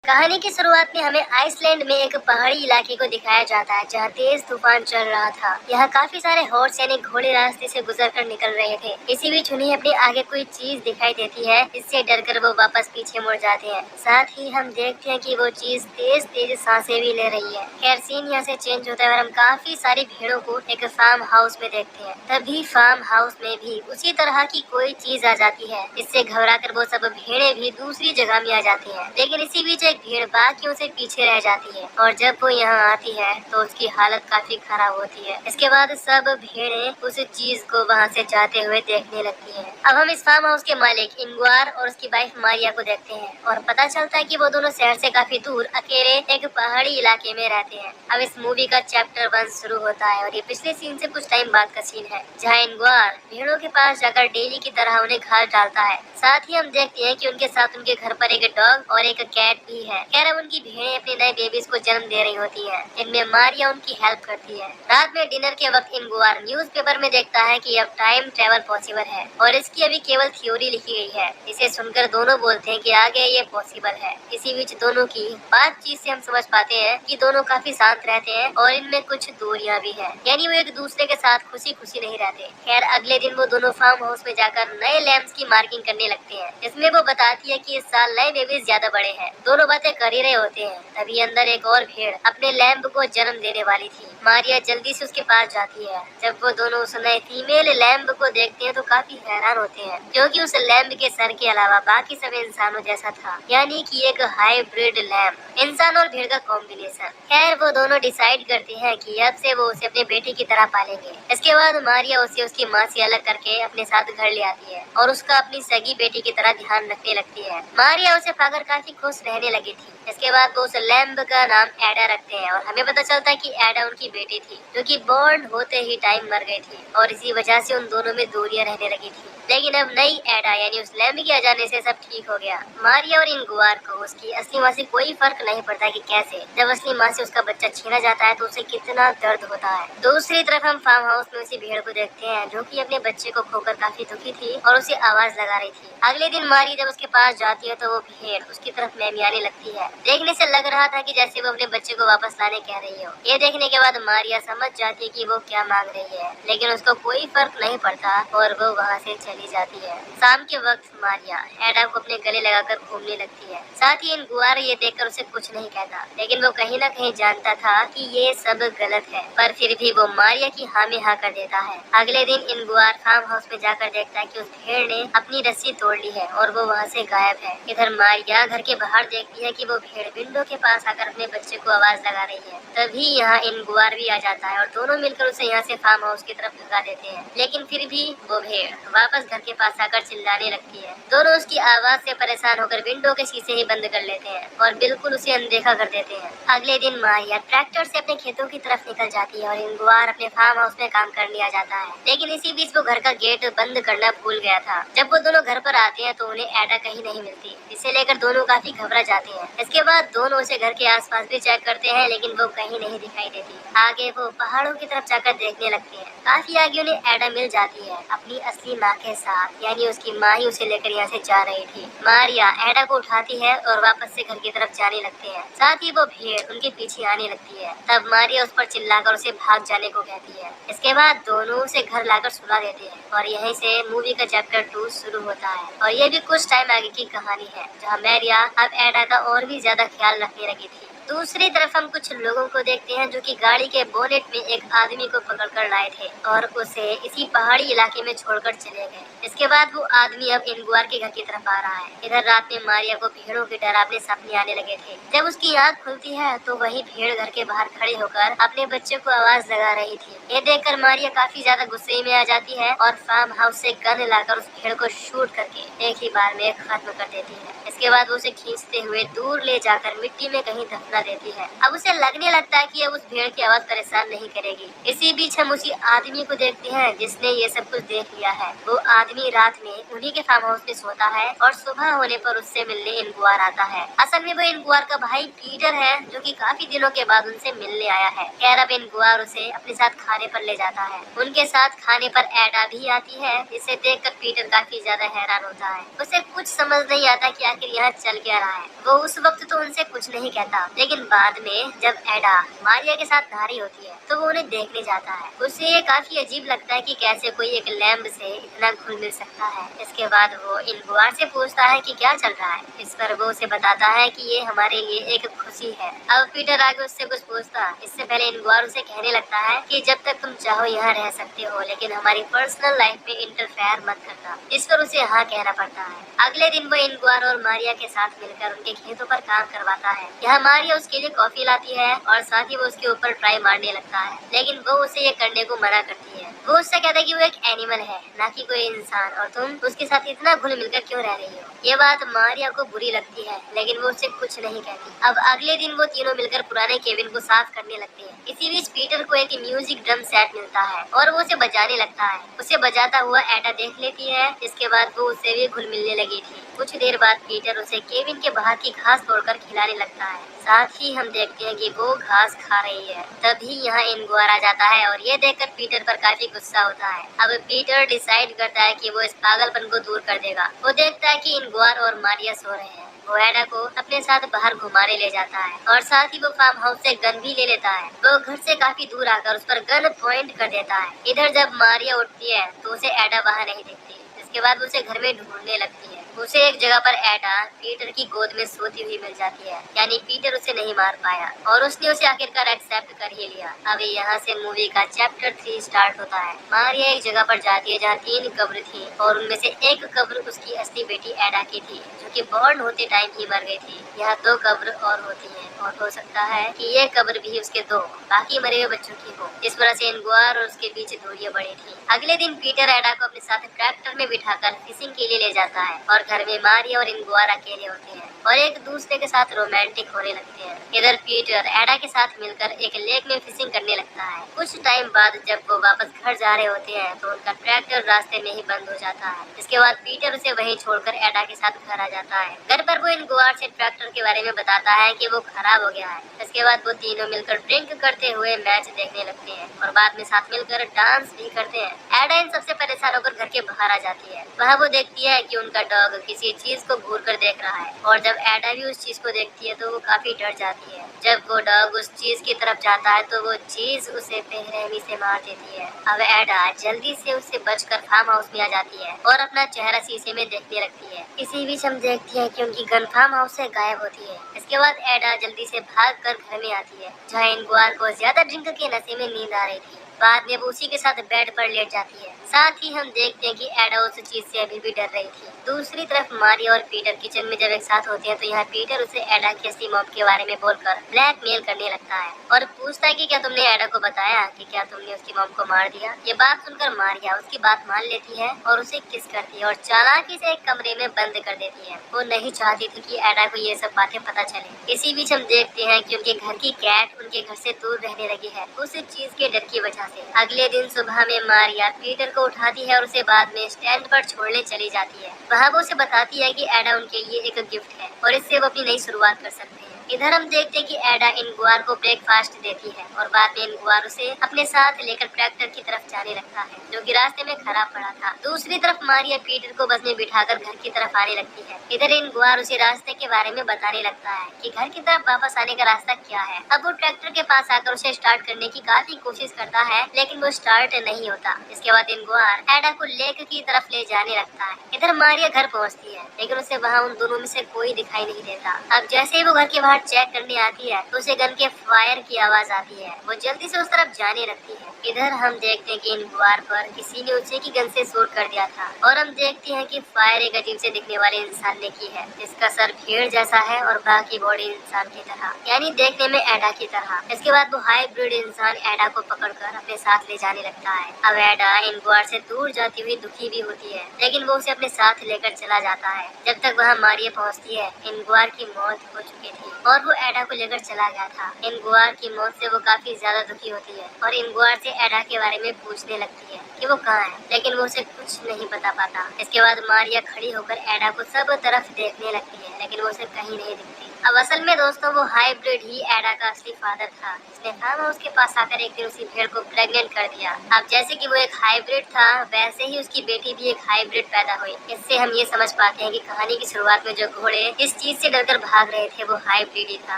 कहानी की शुरुआत में हमें आइसलैंड में एक पहाड़ी इलाके को दिखाया जाता है जहाँ तेज तूफान चल रहा था। यहाँ काफी सारे हॉर्स यानी घोड़े रास्ते से गुजरकर निकल रहे थे। इसी बीच उन्हें अपने आगे कोई चीज दिखाई देती है, इससे डरकर वो वापस पीछे मुड़ जाते हैं। साथ ही हम देखते हैं कि वो चीज तेज तेज सांसें भी ले रही है। खैर सीन यहाँ से चेंज होता है और हम काफी सारी भेड़ों को एक फार्म हाउस में देखते हैं। तभी फार्म हाउस में भी उसी तरह की कोई चीज आ जाती है। इससे घबराकर वो सब भेड़े भी दूसरी जगह में आ जाती हैं। लेकिन इसी बीच एक भेड़ बाकियों से पीछे रह जाती है और जब वो यहाँ आती है तो उसकी हालत काफी खराब होती है। इसके बाद सब भेड़ें उस चीज को वहाँ से जाते हुए देखने लगती हैं। अब हम इस फार्म हाउस के मालिक इंगवार और उसकी वाइफ मारिया को देखते हैं और पता चलता है कि वो दोनों शहर से काफी दूर अकेले एक पहाड़ी इलाके में रहते हैं। अब इस मूवी का चैप्टर 1 शुरू होता है और ये पिछले सीन से कुछ टाइम बाद का सीन है, जहाँ इंगवार भेड़ों के पास जाकर डेली की तरह उन्हें घास डालता है। साथ ही हम देखते हैं कि उनके साथ उनके घर पर एक डॉग और एक कैट भी है। खैर अब उनकी भेड़ें अपने नए बेबीज को जन्म दे रही होती हैं, जिनमें मारिया उनकी हेल्प करती है। रात में डिनर के वक्त इंगवार न्यूज़पेपर में देखता है कि अब टाइम ट्रेवल पॉसिबल है और इसकी अभी केवल थ्योरी लिखी गई है। इसे सुनकर दोनों बोलते हैं कि आगे ये पॉसिबल है। इसी बीच दोनों की बातचीत से हम समझ पाते हैं कि दोनों काफी शांत रहते हैं और इनमें कुछ दूरियां भी हैं, यानी वो एक दूसरे के साथ खुशी खुशी नहीं रहते। खैर अगले दिन वो दोनों फार्म हाउस में जाकर नए लैम्प्स की मार्किंग करने लगते हैं, जिसमें वो बताती है कि इस साल नए बेबीज ज्यादा बड़े हैं। दोनों बातें कर ही रहे होते हैं, तभी अंदर एक और भेड़ अपने लैम्प को जन्म देने वाली थी। मारिया जल्दी से उसके पास जाती है। जब वो दोनों उस नए फीमेल लैम्प को देखते हैं तो काफी हैरान होते हैं, क्योंकि उस लैम्प के सर के अलावा बाकी सब इंसानों जैसा था, यानी कि एक हाइब्रिड लैम्प, इंसान और भेड़ का कॉम्बिनेशन। खैर वो दोनों डिसाइड करते हैं कि अब से वो उसे अपने बेटे की तरह पालेंगे। इसके बाद मारिया उसे उसकी माँ से अलग करके अपने साथ घर ले आती है और उसका अपनी सगी बेटी की तरह ध्यान रखने लगती है। मारिया उसे पाकर काफी खुश रहने लगी थी। इसके बाद वो उस लैम्प का नाम एडा रखते हैं और हमें पता चलता है कि एडा उनकी बेटी थी, जो कि बॉर्न होते ही टाइम मर गई थी और इसी वजह से उन दोनों में दूरियां रहने लगी थी। लेकिन अब नई एडा यानी उस लैम्प के आ जाने से सब ठीक हो गया। मारिया और इंगवार को उसकी असली माँ से कोई फर्क नहीं पड़ता कि कैसे, जब असली माँ से उसका बच्चा छीना जाता है तो उसे कितना दर्द होता है। दूसरी तरफ हम फार्म हाउस में उसी भेड़ को देखते हैं, जो कि अपने बच्चे को खोकर काफी दुखी थी और उसे आवाज लगा रही थी। अगले दिन मारी जब उसके पास जाती है तो वो भेड़ उसकी तरफ मेमियाने लगती है। देखने से लग रहा था कि जैसे वो अपने बच्चे को वापस लाने कह रही हो। ये देखने के बाद मारिया समझ जाती है कि वो क्या मांग रही है, लेकिन उसको कोई फर्क नहीं पड़ता और वो वहाँ से चली जाती है। शाम के वक्त मारिया एडा को अपने गले लगाकर घूमने लगती है। साथ ही इंगवार ये देखकर उसे कुछ नहीं कहता, लेकिन वो कहीं न कहीं जानता था कि ये सब गलत है, पर फिर भी वो मारिया की हाँ में हाँ कर देता है। अगले दिन इंगवार फार्म हाउस में जाकर देखता है कि उस भेड़ ने अपनी रस्सी तोड़ ली है और वो वहाँ से गायब है। इधर मारिया घर के बाहर देखती है कि वो भेड़ विंडो के पास आकर अपने बच्चे को आवाज लगा रही है। तभी यहाँ इंगवार भी आ जाता है और दोनों मिलकर उसे यहाँ से फार्म हाउस की तरफ भगा देते हैं। लेकिन फिर भी वो भेड़ वापस घर के पास आकर चिल्लाने लगती है। दोनों उसकी आवाज से परेशान होकर विंडो के शीशे ही बंद कर लेते हैं और बिल्कुल उसे अनदेखा कर देते हैं। अगले दिन मारिया ट्रैक्टर से अपने खेतों की तरफ निकल जाती है और इंगवार अपने फार्म हाउस में काम करने आ जाता है। लेकिन इसी बीच वो घर का गेट बंद करना भूल गया था। जब वो दोनों घर पर आते हैं तो उन्हें एडा कहीं नहीं मिलती, इसे लेकर दोनों काफी घबरा जाते हैं। इसके बाद दोनों उसे घर के आसपास भी चेक करते हैं, लेकिन वो कहीं नहीं दिखाई देती। आगे वो पहाड़ों की तरफ जाकर देखने लगते हैं। काफी आगे उन्हें एडा मिल जाती है अपनी असली माँ के साथ, यानी उसकी माँ ही उसे लेकर यहाँ से जा रही थी। मारिया एडा को उठाती है और वापस से घर की तरफ जाने लगते हैं। साथ ही वो भेड़ उनके पीछे आने लगती है। तब मारिया उस पर चिल्लाकर उसे भाग जाने को कहती है। इसके बाद दोनों उसे घर लाकर सुला देते हैं और यहीं से मूवी का चैप्टर 2 शुरू होता है। और ये भी कुछ टाइम आगे की कहानी है, जहाँ मारिया अब एडा का और भी ज्यादा ख्याल रखने लगी थी। दूसरी तरफ हम कुछ लोगों को देखते हैं जो कि गाड़ी के बोनेट में एक आदमी को पकड़कर लाए थे और उसे इसी पहाड़ी इलाके में छोड़कर चले गए। इसके बाद वो आदमी अब इंगवार के घर की तरफ आ रहा है। इधर रात में मारिया को भेड़ों के डरावने सपने आने लगे थे। जब उसकी आँख खुलती है तो वही भेड़ घर के बाहर खड़े होकर अपने बच्चे को आवाज लगा रही थी। ये देखकर मारिया काफी ज्यादा गुस्से में आ जाती है और फार्म हाउस से गन लाकर उस भेड़ को शूट करके एक ही बार में खत्म कर देती है। इसके बाद वो उसे खींचते हुए दूर ले जाकर मिट्टी में कहीं दफना सुना देती है। अब उसे लगने लगता है कि अब उस भेड़ की आवाज परेशान नहीं करेगी। इसी बीच हम उसी आदमी को देखते हैं जिसने ये सब कुछ देख लिया है। वो आदमी रात में उन्हीं के फार्म हाउस में सोता है और सुबह होने पर उससे मिलने इनगुआर आता है। असल में वो इनगुआर का भाई पीटर है जो कि काफी दिनों के बाद उनसे मिलने आया है। खैर अब इनगुआर उसे अपने साथ खाने पर ले जाता है। उनके साथ खाने पर एडा भी आती है, जिसे देखकर पीटर काफी ज्यादा हैरान होता है। उसे कुछ समझ नहीं आता कि आखिर यहाँ चल क्या रहा है। वो उस वक्त तो उनसे कुछ नहीं कहता, लेकिन बाद में जब एडा मारिया के साथ धारी होती है तो वो उन्हें देखने जाता है। उसे ये काफी अजीब लगता है कि कैसे कोई एक लैंब से इतना घुल मिल सकता है। इसके बाद वो इनगुआर से पूछता है कि क्या चल रहा है। इस पर वो उसे बताता है कि ये हमारे लिए एक खुशी है। अब पीटर आगे उससे कुछ पूछता, इससे पहले इनगुआर उसे कहने लगता है कि जब तक तुम चाहो यहाँ रह सकते हो, लेकिन हमारी पर्सनल लाइफ में इंटरफेयर मत करना। इस पर उसे हाँ कहना पड़ता है। अगले दिन वो इनगुआर और मारिया के साथ मिलकर उनके खेतों पर काम करवाता है। यहाँ मारिया उसके लिए कॉफी लाती है और साथ ही वो उसके ऊपर ट्राई मारने लगता है, लेकिन वो उसे ये करने को मना करती है। वो उससे कहता है कि वो एक एनिमल है, ना कि कोई इंसान, और तुम उसके साथ इतना घुल मिलकर क्यों रह रही हो। ये बात मारिया को बुरी लगती है, लेकिन वो उससे कुछ नहीं कहती। अब अगले दिन वो तीनों मिलकर पुराने केबिन को साफ करने लगते हैं। इसी बीच पीटर को एक म्यूजिक ड्रम सेट मिलता है और वो उसे बजाने लगता है। उसे बजाता हुआ एडा देख लेती है। इसके बाद वो उससे भी घुल मिलने लगी थी। कुछ देर बाद पीटर उसे केबिन के बाहर की घास तोड़कर खिलाने लगता है। साथ ही हम देखते हैं कि वो घास खा रही है। तभी यहाँ इनगुआर आ जाता है और ये देखकर पीटर पर काफी गुस्सा होता है। अब पीटर डिसाइड करता है कि वो इस पागलपन को दूर कर देगा। वो देखता है कि इनगुआर और मारिया सो रहे हैं। वो एडा को अपने साथ बाहर घुमाने ले जाता है और साथ ही वो फार्म हाउस से गन भी ले लेता है। वो घर से काफी दूर आकर उस पर गन पॉइंट कर देता है। इधर जब मारिया उठती है तो उसे एडा वहाँ नहीं दिखती। इसके बाद उसे घर में ढूंढने लगती है। उसे एक जगह पर एडा पीटर की गोद में सोती हुई मिल जाती है, यानी पीटर उसे नहीं मार पाया और उसने उसे आखिरकार एक्सेप्ट कर ही लिया। अब यहाँ से मूवी का चैप्टर 3 स्टार्ट होता है। मारिया एक जगह पर जाती है जहाँ 3 कब्र थी और उनमें से एक कब्र उसकी असली बेटी एडा की थी, जो कि बॉर्न होते टाइम ही मर गई थी। यहाँ 2 कब्र और होती है और हो सकता है कि ये कब्र भी उसके 2 बाकी मरे हुए बच्चों की हो। इस वजह से इनगुआर और उसके बीच दूरियां बढ़ी थी। अगले दिन पीटर एडा को अपने साथ ट्रैक्टर में बिठाकर फिशिंग के लिए ले जाता है और घर में मारिया और इनगुआर अकेले होते हैं और एक दूसरे के साथ रोमांटिक होने लगते हैं। इधर पीटर एडा के साथ मिलकर एक लेक में फिशिंग करने लगता है। कुछ टाइम बाद जब वो वापस घर जा रहे होते हैं तो उनका ट्रैक्टर रास्ते में ही बंद हो जाता है। इसके बाद पीटर उसे वहीं छोड़कर एडा के साथ घर आ जाता है। घर पर वो इनगुआर से ट्रैक्टर के बारे में बताता है कि वो खराब हो गया है। इसके बाद वो तीनों मिलकर ड्रिंक करते हुए मैच देखने लगते हैं और बाद में साथ मिलकर डांस भी करते हैं। एडा इन सबसे परेशान होकर घर के बाहर आ जाती है। वहाँ वो देखती है कि उनका डॉग किसी चीज को घूर कर देख रहा है और जब एडा भी उस चीज को देखती है तो वो काफी डर जाती है। जब वो डॉग उस चीज की तरफ जाता है तो वो चीज उसे बेरहमी से मार देती है। अब एडा जल्दी से उससे बचकर फार्म हाउस में आ जाती है और अपना चेहरा शीशे में देखने लगती है। इसी बीच हम देखती है कि उनकी गन फार्म हाउस से गायब होती है। इसके बाद एडा जल्दी से भागकर घर में आती है, जहाँ इनगुआर को ज्यादा ड्रिंक के नशे में नींद आ रही थी। बाद में वो उसी के साथ बेड पर लेट जाती है। साथ ही हम देखते हैं कि एडा उस चीज से अभी भी डर रही थी। दूसरी तरफ मारिया और पीटर किचन में जब एक साथ होते हैं तो यहाँ पीटर उसे एडा की असली मॉम के बारे में बोलकर ब्लैकमेल करने लगता है और पूछता है कि क्या तुमने एडा को बताया कि क्या तुमने उसकी मॉम को मार दिया। ये बात सुनकर मारिया उसकी बात मान लेती है और उसे किस करती है और चालाकी से एक कमरे में बंद कर देती है। वो नहीं चाहती थी कि एडा को ये सब बातें पता चले। इसी बीच हम देखते हैं कि उनके घर की कैट उनके घर से दूर रहने लगी है उस चीज के डर की वजह से। अगले दिन सुबह में मारिया पीटर को उठाती है और उसे बाद में स्टैंड पर छोड़ने चली जाती है। वहाँ वो उसे बताती है कि एडा उनके लिए एक गिफ्ट है और इससे वो अपनी नई शुरुआत कर सकते हैं। इधर हम देखते हैं कि एडा इनगुआर को ब्रेकफास्ट देती है और बाद में इनगुआर उसे अपने साथ लेकर ट्रैक्टर की तरफ जाने लगता है, जो कि रास्ते में खराब पड़ा था। दूसरी तरफ मारिया पीटर को बस में बिठाकर घर की तरफ आने लगती है। इधर इनगुआर उसे रास्ते के बारे में बताने लगता है कि घर की तरफ वापस आने का रास्ता क्या है। अब वो ट्रैक्टर के पास आकर उसे स्टार्ट करने की काफी कोशिश करता है, लेकिन वो स्टार्ट नहीं होता। इसके बाद इनगुआर एडा को लेक की तरफ ले जाने लगता है। इधर मारिया घर पहुँचती है, लेकिन उसे वहाँ उन दोनों में से कोई दिखाई नहीं देता। अब जैसे ही वो घर के बाहर चेक करने आती है तो उसे गन के फायर की आवाज आती है। वो जल्दी से उस तरफ जाने लगती है। इधर हम देखते हैं कि इनगुआर पर किसी ने उसे की गन से शूट कर दिया था और हम देखते हैं कि फायर एक अजीब से दिखने वाले इंसान ने की है, जिसका सर भेड़ जैसा है और बाकी बॉडी इंसान की तरह, यानी देखने में एडा की तरह। इसके बाद वो हाइब्रिड इंसान एडा को पकड़कर अपने साथ ले जाने लगता है। अब एडा इंगवार से दूर जाती हुई दुखी भी होती है, लेकिन वो उसे अपने साथ लेकर चला जाता है। जब तक वहाँ मारिया पहुँचती है, इंगवार की मौत हो चुकी थी और वो एडा को लेकर चला गया था। इंगवार की मौत से वो काफी ज्यादा दुखी होती है और इंगवार से एडा के बारे में पूछने लगती है कि वो कहाँ है, लेकिन वो उसे कुछ नहीं बता पाता। इसके बाद मारिया खड़ी होकर एडा को सब तरफ देखने लगती है, लेकिन वो उसे कहीं नहीं दिखती। अब असल में दोस्तों वो हाइब्रिड ही एडा का असली फादर था, जिसने फार्म हाउस के पास आकर एक दिन उसी भेड़ को प्रेग्नेंट कर दिया। अब जैसे कि वो एक हाइब्रिड था, वैसे ही उसकी बेटी भी एक हाइब्रिड पैदा हुई। इससे हम ये समझ पाते हैं कि कहानी की शुरुआत में जो घोड़े इस चीज से डरकर भाग रहे थे, वो हाइब्रिड ही था,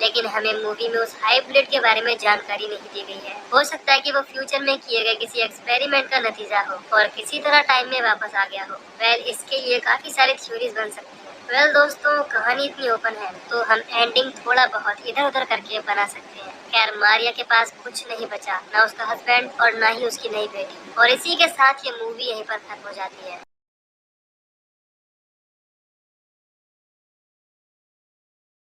लेकिन हमें मूवी में उस हाइब्रिड के बारे में जानकारी नहीं दी गई है। हो सकता है कि वो फ्यूचर में किए गए किसी एक्सपेरिमेंट का नतीजा हो और किसी तरह टाइम में वापस आ गया हो। वेल, इसके लिए काफी सारी थ्योरीज बन सकती है। वेल दोस्तों, कहानी इतनी ओपन है तो हम एंडिंग थोड़ा बहुत इधर उधर करके बना सकते हैं। खैर, मारिया के पास कुछ नहीं बचा, ना उसका हस्बैंड और ना ही उसकी नई बेटी, और इसी के साथ ये मूवी यहीं पर खत्म हो जाती है।